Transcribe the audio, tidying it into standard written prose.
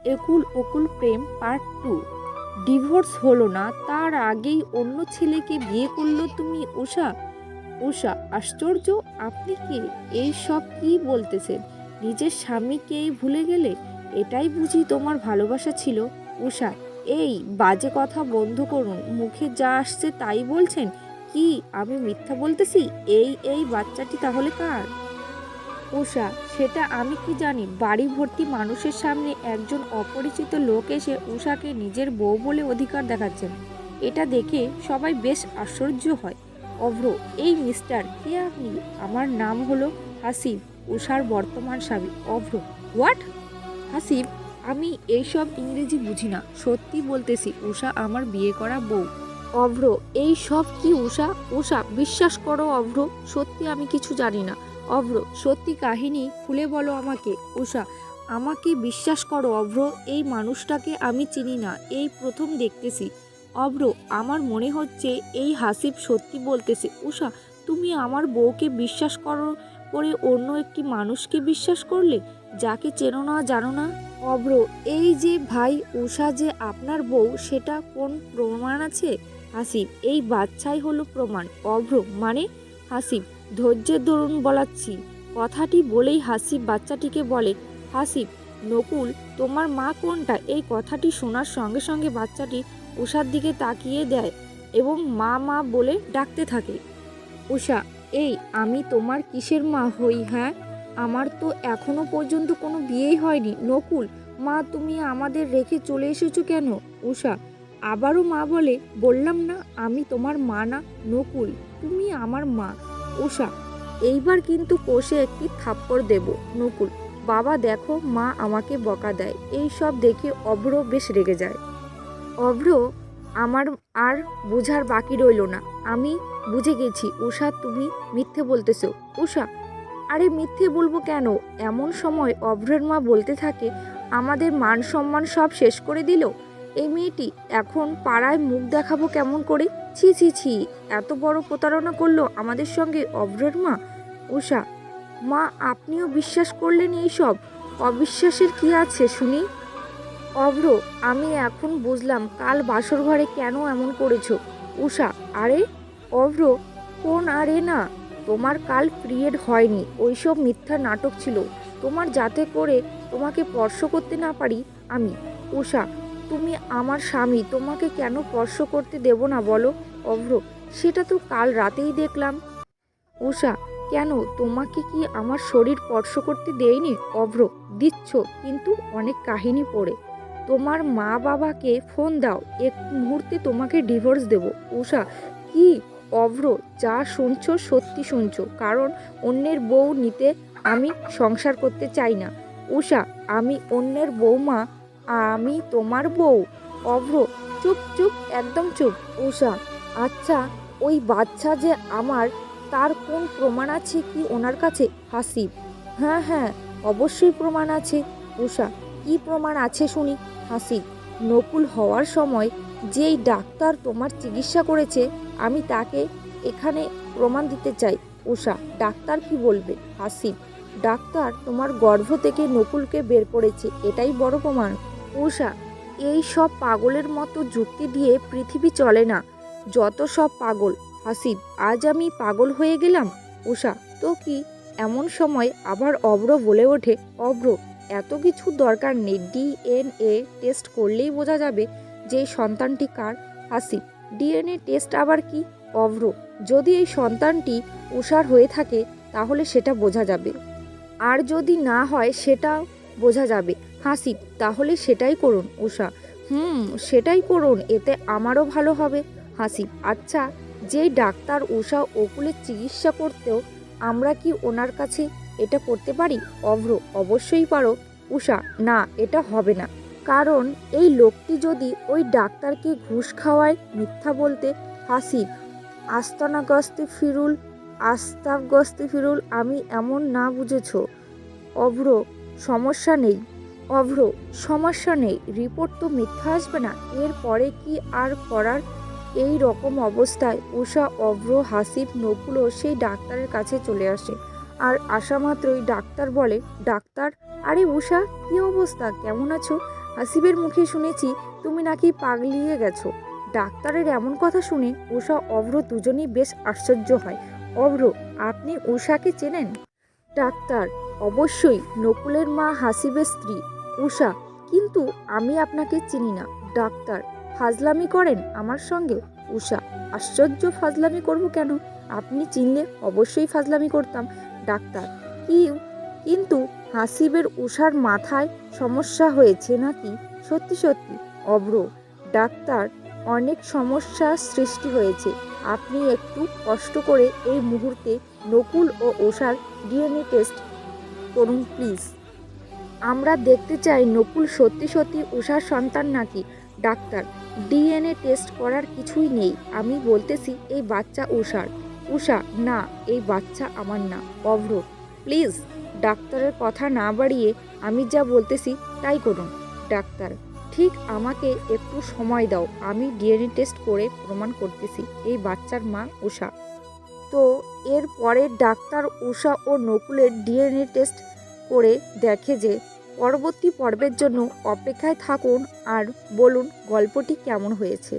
একুল ওকুল প্রেম part 2। Divorce হলো না, তার আগেই অন্য ছেলেকে বিয়ে করলো তুমি? উষা, উষা আশ্চর্য, আপনি কে? এই সব কি বলতেছেন? নিজের স্বামীকেই ভুলে গেলে? এটাই বুঝি তোমার ভালোবাসা ছিল? উষা, এই বাজে কথা বন্ধ করুন। মুখে যা আসছে তাই বলছেন কি? আমি মিথ্যা বলতেছি? এই বাচ্চাটি তাহলে কার? উষা, সেটা আমি কি জানি? বাড়ি ভর্তি মানুষের সামনে একজন অপরিচিত লোক এসে উষাকে নিজের বউ বলে অধিকার দেখাচ্ছেন। এটা দেখে সবাই বেশ আশ্চর্য হয়। অভ্র, এই মিস্টার কে আপনি? আমার নাম হলো হাসিব, উষার বর্তমান স্বামী। অভ্র, হোয়াট? হাসিব, আমি এইসব ইংরেজি বুঝি না, সত্যি বলতেছি উষা আমার বিয়ে করা বউ। অভ্র, এই সব কি উষা? উষা, বিশ্বাস করো অভ্র, সত্যি আমি কিছু জানি না। অভ্র, সত্যি কাহিনী খুলে বলো আমাকে। উষা, আমাকে বিশ্বাস করো অভ্র, এই মানুষটাকে আমি চিনি না, এই প্রথম দেখতেছি। অভ্র, আমার মনে হচ্ছে এই হাসিব সত্যি বলতেছে। উষা, তুমি আমার বউকে বিশ্বাস করো করে অন্য একটি মানুষকে বিশ্বাস করলে, যাকে চেনো না জানো না? অভ্র, এই যে ভাই উষা যে আপনার বউ, সেটা কোন প্রমাণ আছে? হাসিব, এই বাচ্চাই হলো প্রমাণ। অভ্র, মানে? হাসিব, ধৈর্যের ধরুন বলাচ্ছি। কথাটি বলেই হাসিব বাচ্চাটিকে বলে, হাসিব, নকুল তোমার মা কোনটা? এই কথাটি শোনার সঙ্গে সঙ্গে বাচ্চাটি উষার দিকে তাকিয়ে দেয় এবং মা মা বলে ডাকতে থাকে। উষা, এই আমি তোমার কিসের মা হই? হ্যাঁ, আমার তো এখনো পর্যন্ত কোনো বিয়েই হয়নি। নকুল, মা তুমি আমাদের রেখে চলে এসেছো কেন? উষা, আবারও মা বলে? বললাম না আমি তোমার মা না। নকুল, তুমি আমার মা। উষা, এইবার কিন্তু কষে একটি থাপ্পড় দেব। নকুল, বাবা দেখো মা আমাকে বকা দেয়। এই সব দেখে অভ্র বেশ রেগে যায়। অভ্র, আমার আর বোঝার বাকি রইল না। আমি বুঝে গেছি উষা, তুমি মিথ্যে বলতেছো। উষা, আরে মিথ্যে বলবো কেন? এমন সময় অভ্রের মা বলতে থাকে, আমাদের মান সম্মান সব শেষ করে দিল এই মেয়েটি, এখন পাড়ায় মুখ দেখাবো কেমন করে? ছি ছি ছি, এত বড় প্রতারণা করলো আমাদের সঙ্গে অভ্রের মা। উষা, মা আপনিও বিশ্বাস করলেন এইসব? অবিশ্বাসের কি আছে শুনি? অভ্র, আমি এখন বুঝলাম কাল বাসর ঘরে কেন এমন করেছো। উষা, আরে? অভ্র, কোন আরে না? তোমার কাল পিরিয়ড হয়নি, ওইসব মিথ্যা নাটক ছিল তোমার, যাতে করে তোমাকে স্পর্শ করতে না পারি আমি। উষা, তুমি আমার স্বামী, তোমাকে কেন স্পর্শ করতে দেব না বলো? অভ্র, সেটা তো কাল রাতেই দেখলাম। উষা, কেন, তোমাকে কি আমার শরীর স্পর্শ করতে দেয়নি? অভ্র, দিচ্ছ, কিন্তু অনেক কাহিনী পড়ে। তোমার মা বাবাকে ফোন দাও, এক মুহূর্তে তোমাকে ডিভোর্স দেব। উষা, কি? অভ্র, যা শুনছো সত্যি শুনছো, কারণ অন্যের বউ নিতে আমি সংসার করতে চাই না। উষা, আমি অন্যের বউমা? আমি তোমার বউ? অভ্র, চুপ চুপ, একদম চুপ। উষা, আচ্ছা, ওই বাচ্চা যে আমার, তার কোন প্রমাণ আছে কি ওনার কাছে? হাসিব, হ্যাঁ হ্যাঁ, অবশ্যই প্রমাণ আছে। উষা, কি প্রমাণ আছে শুনি? হাসিব, নকুল হওয়ার সময় যেই ডাক্তার তোমার চিকিৎসা করেছে, আমি তাকে এখানে প্রমাণ দিতে চাই। উষা, ডাক্তার কি বলবে? হাসিব, ডাক্তার তোমার গর্ভ থেকে নকুলকে বের করেছে, এটাই বড় প্রমাণ। উষা, এই সব পাগলের মতো যুক্তি দিয়ে পৃথিবী চলে না, যত সব পাগল। হাসিব, আজ আমি পাগল হয়ে গেলাম? উষা, তো কি? এমন সময় আবার অভ্র বলে ওঠে, অভ্র, এত কিছু দরকার নেই, ডিএনএ টেস্ট করলেই বোঝা যাবে যে সন্তানটি কার। হাসিব, ডিএনএ টেস্ট আবার কি? অভ্র, যদি এই সন্তানটি উষার হয়ে থাকে তাহলে সেটা বোঝা যাবে, আর যদি না হয় সেটাও বোঝা যাবে। হাসিব, তাহলে সেটাই করুন। উষা, সেটাই করুন, এতে আমারও ভালো হবে। হাসিব, আচ্ছা, যেই ডাক্তার উষা অকুলের চিকিৎসা করতেও, আমরা কি ওনার কাছে এটা করতে পারি? অভ্র, অবশ্যই পারো। উষা, না, এটা হবে না, কারণ এই লোকটি যদি ওই ডাক্তারকে ঘুষ খাওয়ায় মিথ্যা বলতে। হাসিব, আস্তানা গস্তে ফিরুল, আস্তাব গস্তে ফিরুল, আমি এমন না, বুঝেছ? অভ্র, সমস্যা নেই। অভ্র, সমস্যা নেই, রিপোর্ট তো মিথ্যা আসবে না, এর পরে কি আর করার? এই রকম অবস্থায় উষা, অভ্র, হাসিব, নকুলও সেই ডাক্তারের কাছে চলে আসে। আর আসা মাত্রই ডাক্তার বলে, ডাক্তার, আরে উষা, কি অবস্থা, কেমন আছো? হাসিবের মুখে শুনেছি তুমি নাকি পাগলিয়ে গেছো। ডাক্তারের এমন কথা শুনে উষা অভ্র দুজনেই বেশ আশ্চর্য হয়। অভ্র, আপনি উষাকে চেনেন? ডাক্তার, অবশ্যই, নকুলের মা হাসিবের স্ত্রী উষা। কিন্তু আমি আপনাকে চিনি না। ডাক্তার, ফাজলামি করেন আমার সঙ্গে? উষা, আশ্চর্য, ফাজলামি করব কেন? আপনি চিনলে অবশ্যই ফাজলামি করতাম। ডাক্তার, কি? কিন্তু হাসিবের উষার মাথায় সমস্যা হয়েছে নাকি? সত্যি সত্যি? অভ্র, ডাক্তার, অনেক সমস্যার সৃষ্টি হয়েছে। আপনি একটু কষ্ট করে এই মুহূর্তে নকুল ও উষার ডিএনএ টেস্ট করুন প্লিজ। আমরা দেখতে চাই নকুল সত্যি সত্যি উষার সন্তান নাকি। ডাক্তার, ডিএনএ টেস্ট করার কিছুই নেই। আমি বলতেছি এই বাচ্চা উষার। উষা, না, এই বাচ্চা আমার না। অভ্র, প্লিজ, ডাক্তারের কথা না বাড়িয়ে আমি যা বলতেছি তাই করুন। ডাক্তার, ঠিক আমাকে একটু সময় দাও, আমি ডিএনএ টেস্ট করে প্রমাণ করতেছি এই বাচ্চার মা উষা। তো এরপরে ডাক্তার উষা ও নকুলের ডিএনএ টেস্ট করে দেখে যে পরবর্তী পর্বের জন্য অপেক্ষায় থাকুন আর বলুন গল্পটি কেমন হয়েছে।